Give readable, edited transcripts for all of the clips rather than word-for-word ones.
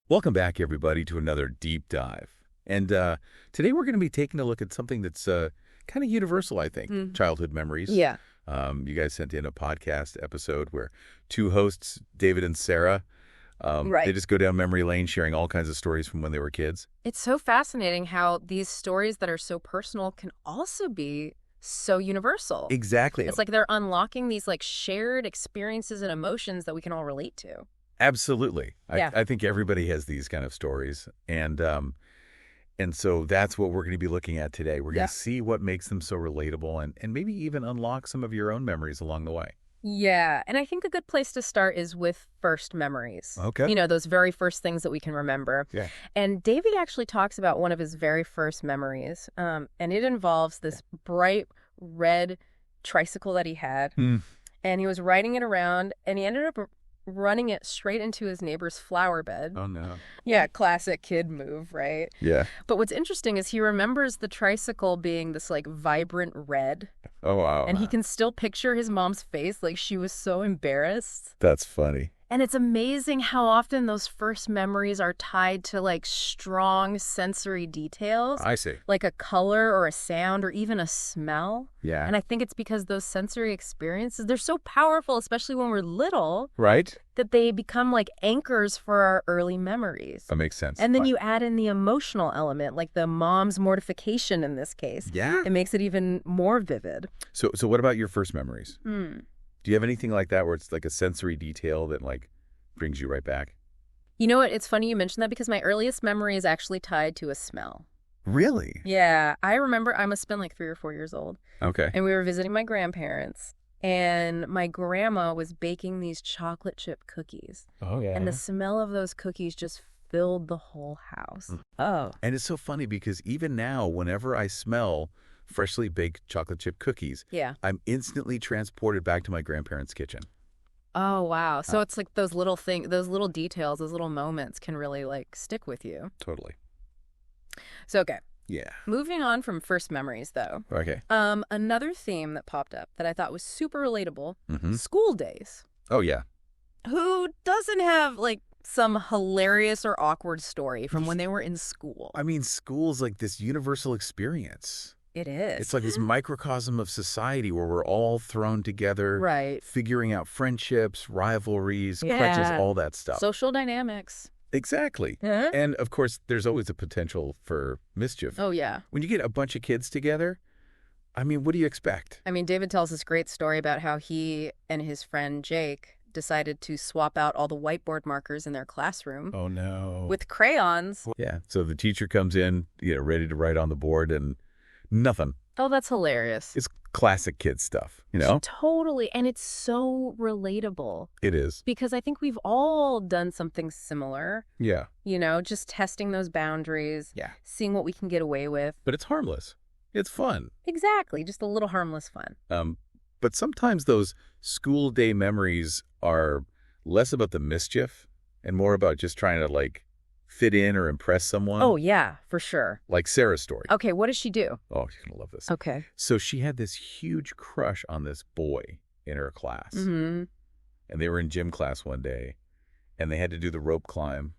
Welcome back, everybody, to another deep dive. And today we're going to be taking a look at something that's kind of universal, I think, childhood memories. Yeah. You guys sent in a podcast episode where two hosts, David and Sara, they just go down memory lane sharing all kinds of stories from when they were kids. It's so fascinating how these stories that are so personal can also be so universal. Exactly. It's like they're unlocking these like shared experiences and emotions that we can all relate to. Absolutely. Yeah. I think everybody has these kind of stories. And so that's what we're going to be looking at today. We're going to see what makes them so relatable and maybe even unlock some of your own memories along the way. Yeah. And I think a good place to start is with first memories. Okay. You know, those very first things that we can remember. Yeah. And David actually talks about one of his very first memories. And it involves this bright red tricycle that he had. And he was riding it around and he ended up running it straight into his neighbor's flower bed. Oh, no. Yeah, classic kid move, right? Yeah. But what's interesting is he remembers the tricycle being this like vibrant red. Oh, wow. And he can still picture his mom's face, like she was so embarrassed. That's funny. And it's amazing how often those first memories are tied to like strong sensory details. I see. Like a color or a sound or even a smell. Yeah. And I think it's because those sensory experiences, they're so powerful, especially when we're little. Right? That they become like anchors for our early memories. That makes sense. And then you add in the emotional element, like the mom's mortification in this case. Yeah. It makes it even more vivid. So what about your first memories? Do you have anything like that where it's like a sensory detail that like brings you right back? You know what? It's funny you mentioned that because my earliest memory is actually tied to a smell. Really? Yeah. I remember I must have been like 3 or 4 years old. Okay. And we were visiting my grandparents. And my grandma was baking these chocolate chip cookies. Oh, yeah. And the smell of those cookies just filled the whole house. Oh. And it's so funny because even now, whenever I smell freshly baked chocolate chip cookies, Yeah. I'm instantly transported back to my grandparents' kitchen. Oh, wow. So it's like those little things, those little details, those little moments can really like stick with you. Totally. So, okay. Yeah. Moving on from first memories, though. Okay. Another theme that popped up that I thought was super relatable, Mm-hmm. school days. Oh, yeah. Who doesn't have like some hilarious or awkward story from when they were in school? I mean, school's like this universal experience. It is. It's like this microcosm of society where we're all thrown together, Right. figuring out friendships, rivalries, Yeah. crutches, all that stuff. Social dynamics. Exactly. Uh-huh. And, of course, there's always a potential for mischief. Oh, yeah. When you get a bunch of kids together, I mean, what do you expect? I mean, David tells this great story about how he and his friend Jake decided to swap out all the whiteboard markers in their classroom Oh, no. with crayons. Yeah. So the teacher comes in, ready to write on the board and nothing. Oh, that's hilarious. It's classic kid stuff, you know? Totally. And it's so relatable It is. because I think we've all done something similar, Yeah. you know, just testing those boundaries, Yeah. seeing what we can get away with. But it's harmless. It's fun. Exactly. Just a little harmless fun. But sometimes those school day memories are less about the mischief and more about just trying to, like, fit in or impress someone. Oh, yeah, for sure. Like Sarah's story. Okay, what does she do? Oh, you're going to love this. Okay. So she had this huge crush on this boy in her class. Mm-hmm. And they were in gym class one day, and they had to do the rope climb.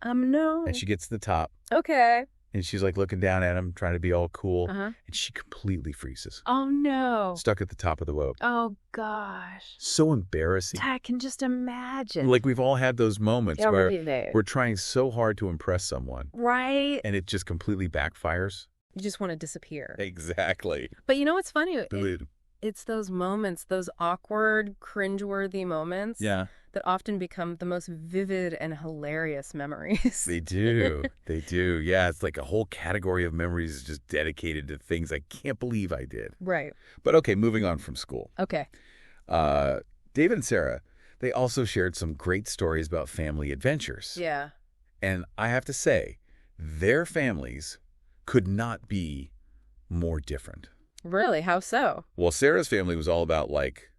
No. And she gets to the top, Okay. and she's, like, looking down at him, trying to be all cool. Uh-huh. And she completely freezes. Oh, no. Stuck at the top of the rope. Oh, gosh. So embarrassing. I can just imagine. Like, we've all had those moments Yeah, where really. we're trying so hard to impress someone, Right? and it just completely backfires. You just want to disappear. Exactly. But you know what's funny? Dude. It's those moments, those awkward, cringeworthy moments Yeah. that often become the most vivid and hilarious memories. They do. They do. Yeah, it's like a whole category of memories is just dedicated to things I can't believe I did. Right. But okay, moving on from school. Okay. David and Sara, they also shared some great stories about family adventures. Yeah. And I have to say, their families could not be more different. Really? How so? Well, Sarah's family was all about, like,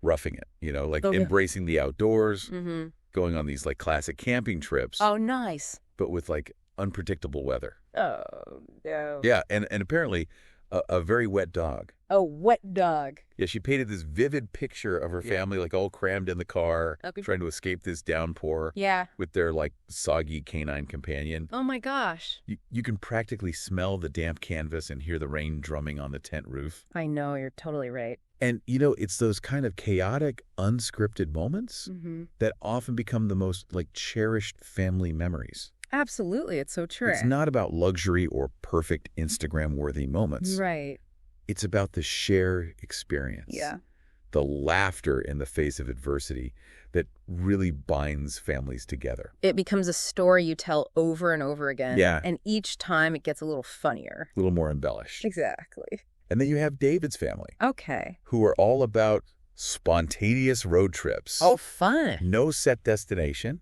roughing it, like Okay. embracing the outdoors, Mm-hmm. going on these, like, classic camping trips, Oh, nice. but with, like, unpredictable weather. Oh, no. Yeah, and apparently a very wet dog. A wet dog. Yeah, she painted this vivid picture of her family, like all crammed in the car, Okay. trying to escape this downpour. Yeah. With their like soggy canine companion. Oh my gosh. You can practically smell the damp canvas and hear the rain drumming on the tent roof. I know, you're totally right. And, it's those kind of chaotic, unscripted moments that often become the most, like, cherished family memories. Absolutely. It's so true. It's not about luxury or perfect Instagram-worthy moments. Right. It's about the shared experience. Yeah. The laughter in the face of adversity that really binds families together. It becomes a story you tell over and over again. Yeah. And each time it gets a little funnier. A little more embellished. Exactly. And then you have David's family. Okay. Who are all about spontaneous road trips. Oh, fun. No set destination,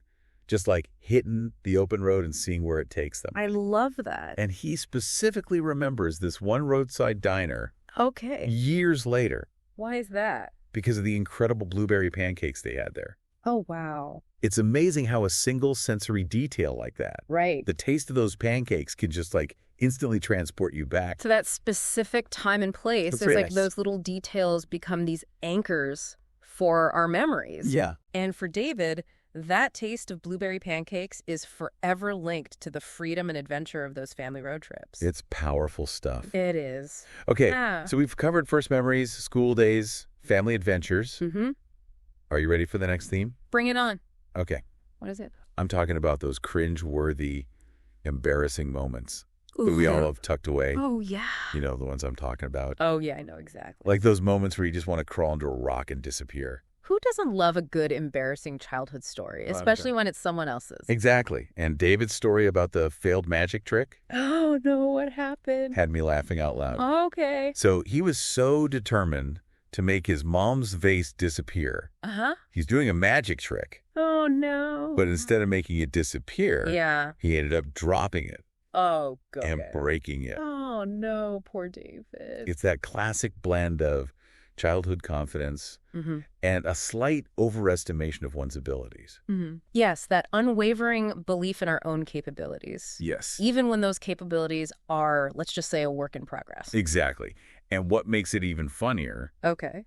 just like hitting the open road and seeing where it takes them. I love that. And he specifically remembers this one roadside diner Okay. years later Why is that? because of the incredible blueberry pancakes they had there. Oh, wow. It's amazing how a single sensory detail like that, Right. the taste of those pancakes, can just like instantly transport you back. To that specific time and place. That's It's right. like those little details become these anchors for our memories. Yeah. And for David, that taste of blueberry pancakes is forever linked to the freedom and adventure of those family road trips. It's powerful stuff. It is. Okay, Yeah. so we've covered first memories, school days, family adventures. Mm-hmm. Are you ready for the next theme? Bring it on. Okay. What is it? I'm talking about those cringe-worthy, embarrassing moments that we all have tucked away. Oh, yeah. You know, the ones I'm talking about. Oh, yeah, I know exactly. Like those moments where you just want to crawl into a rock and disappear. Who doesn't love a good, embarrassing childhood story, especially when it's someone else's? Exactly. And David's story about the failed magic trick Oh, no, what happened? had me laughing out loud. Okay. So he was so determined to make his mom's vase disappear. Uh-huh. He's doing a magic trick, Oh, no. but instead of making it disappear, Yeah. he ended up dropping it Oh, God. and breaking it. Oh, no, poor David. It's that classic blend of childhood confidence and a slight overestimation of one's abilities. Yes, that unwavering belief in our own capabilities. Yes. Even when those capabilities are, let's just say, a work in progress. Exactly. And what makes it even funnier Okay.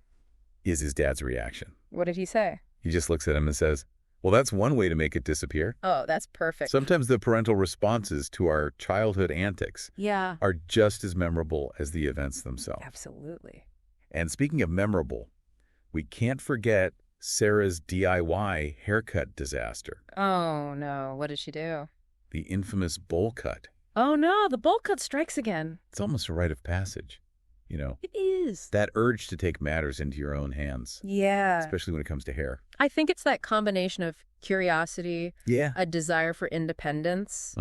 is his dad's reaction. What did he say? He just looks at him and says, well, that's one way to make it disappear. Oh, that's perfect. Sometimes the parental responses to our childhood antics Yeah. are just as memorable as the events themselves. Absolutely. And speaking of memorable, we can't forget Sarah's DIY haircut disaster. Oh, no. What did she do? The infamous bowl cut. Oh, no. The bowl cut strikes again. It's almost a rite of passage, It is. that urge to take matters into your own hands, Yeah. especially when it comes to hair. I think it's that combination of curiosity, Yeah. a desire for independence,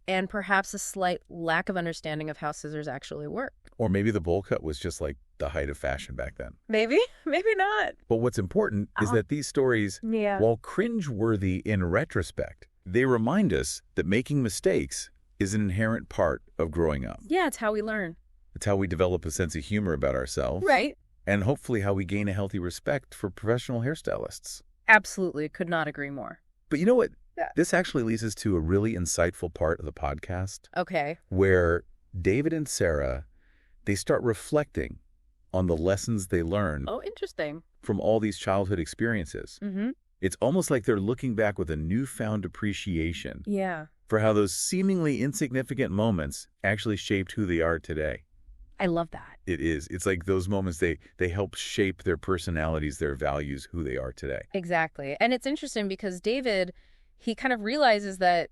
and perhaps a slight lack of understanding of how scissors actually work. Or maybe the bowl cut was just like the height of fashion back then. Maybe. Maybe not. But what's important is that these stories, Yeah. while cringeworthy in retrospect, they remind us that making mistakes is an inherent part of growing up. Yeah, it's how we learn. It's how we develop a sense of humor about ourselves. Right. And hopefully how we gain a healthy respect for professional hairstylists. Absolutely. Could not agree more. But you know what? Yeah. This actually leads us to a really insightful part of the podcast Okay. where David and Sara, they start reflecting on the lessons they learned Oh, interesting. from all these childhood experiences. Mm-hmm. It's almost like they're looking back with a newfound appreciation Yeah. for how those seemingly insignificant moments actually shaped who they are today. I love that. It is. It's like those moments, they help shape their personalities, their values, who they are today. Exactly. And it's interesting because David, he kind of realizes that,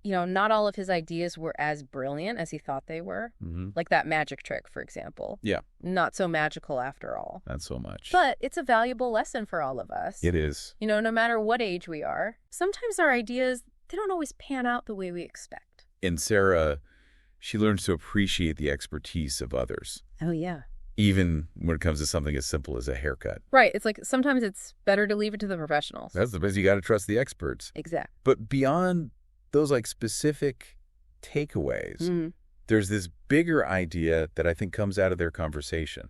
not all of his ideas were as brilliant as he thought they were. Mm-hmm. Like that magic trick, for example. Yeah. Not so magical after all. Not so much. But it's a valuable lesson for all of us. It is. No matter what age we are, sometimes our ideas, they don't always pan out the way we expect. And Sara, she learns to appreciate the expertise of others, Oh, yeah. even when it comes to something as simple as a haircut. Right. It's like sometimes it's better to leave it to the professionals. That's the best. You got to trust the experts. Exactly. But beyond those like specific takeaways, Mm-hmm. there's this bigger idea that I think comes out of their conversation,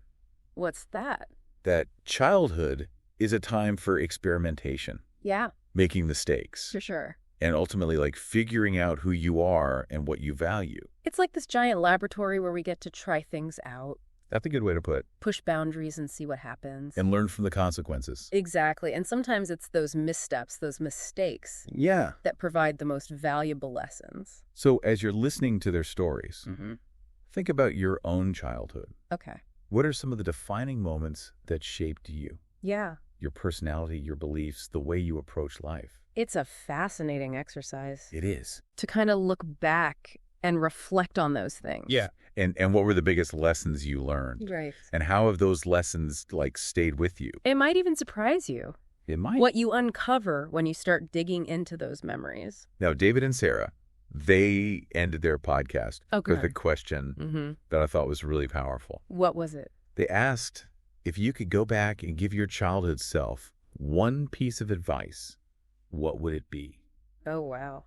What's that? that childhood is a time for experimentation, Yeah, making mistakes, for sure. and ultimately like figuring out who you are and what you value. It's like this giant laboratory where we get to try things out, That's a good way to put it. Push boundaries and see what happens. And learn from the consequences. Exactly. And sometimes it's those missteps, those mistakes that provide the most valuable lessons. So as you're listening to their stories, think about your own childhood. Okay. What are some of the defining moments that shaped you? Yeah. Your personality, your beliefs, the way you approach life. It's a fascinating exercise. It is. To kind of look back and reflect on those things. Yeah. And what were the biggest lessons you learned? Right. And how have those lessons, stayed with you? It might even surprise you. It might. What you uncover when you start digging into those memories. Now, David and Sara, they ended their podcast with a Mm-hmm. question that I thought was really powerful. What was it? They asked if you could go back and give your childhood self one piece of advice, what would it be? Oh, wow.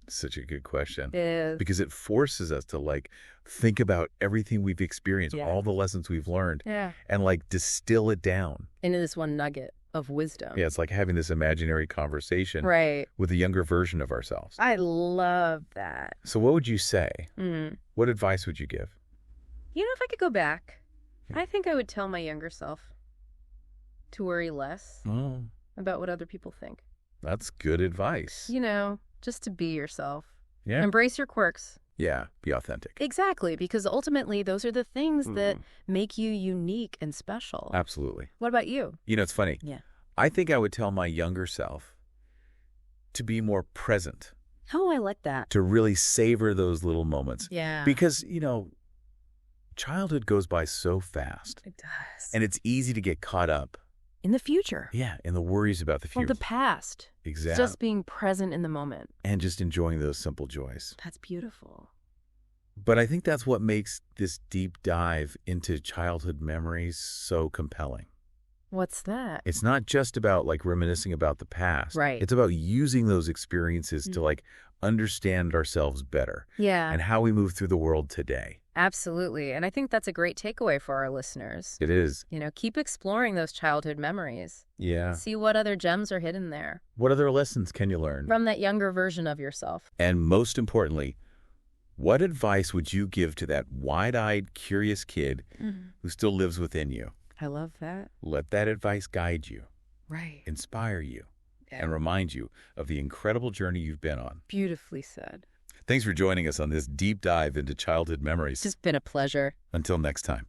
Such a good question. It is. Because it forces us to think about everything we've experienced, Yeah. all the lessons we've learned, Yeah. and distill it down. Into this one nugget of wisdom. Yeah, it's like having this imaginary conversation Right. with a younger version of ourselves. I love that. So what would you say? Mm. What advice would you give? You know, if I could go back, I think I would tell my younger self to worry less Oh, about what other people think. that's good advice. You know, just to be yourself. Yeah. Embrace your quirks. Yeah, be authentic. Exactly, because ultimately those are the things that make you unique and special. Absolutely. What about you? You know, it's funny. Yeah. I think I would tell my younger self to be more present, Oh, I like that. to really savor those little moments. Yeah. Because, childhood goes by so fast. It does. And it's easy to get caught up, in the future. in the worries about the Or future. the past. Exactly. Just being present in the moment. And just enjoying those simple joys. That's beautiful. But I think that's what makes this deep dive into childhood memories so compelling. What's that? It's not just about reminiscing about the past. Right. It's about using those experiences to understand ourselves better Yeah. and how we move through the world today. Absolutely. And I think that's a great takeaway for our listeners. It is. Keep exploring those childhood memories. Yeah. See what other gems are hidden there What other lessons can you learn? from that younger version of yourself. And most importantly, what advice would you give to that wide-eyed, curious kid who still lives within you? I love that. Let that advice guide you, Right. inspire you, and remind you of the incredible journey you've been on. Beautifully said. Thanks for joining us on this deep dive into childhood memories. It's just been a pleasure. Until next time.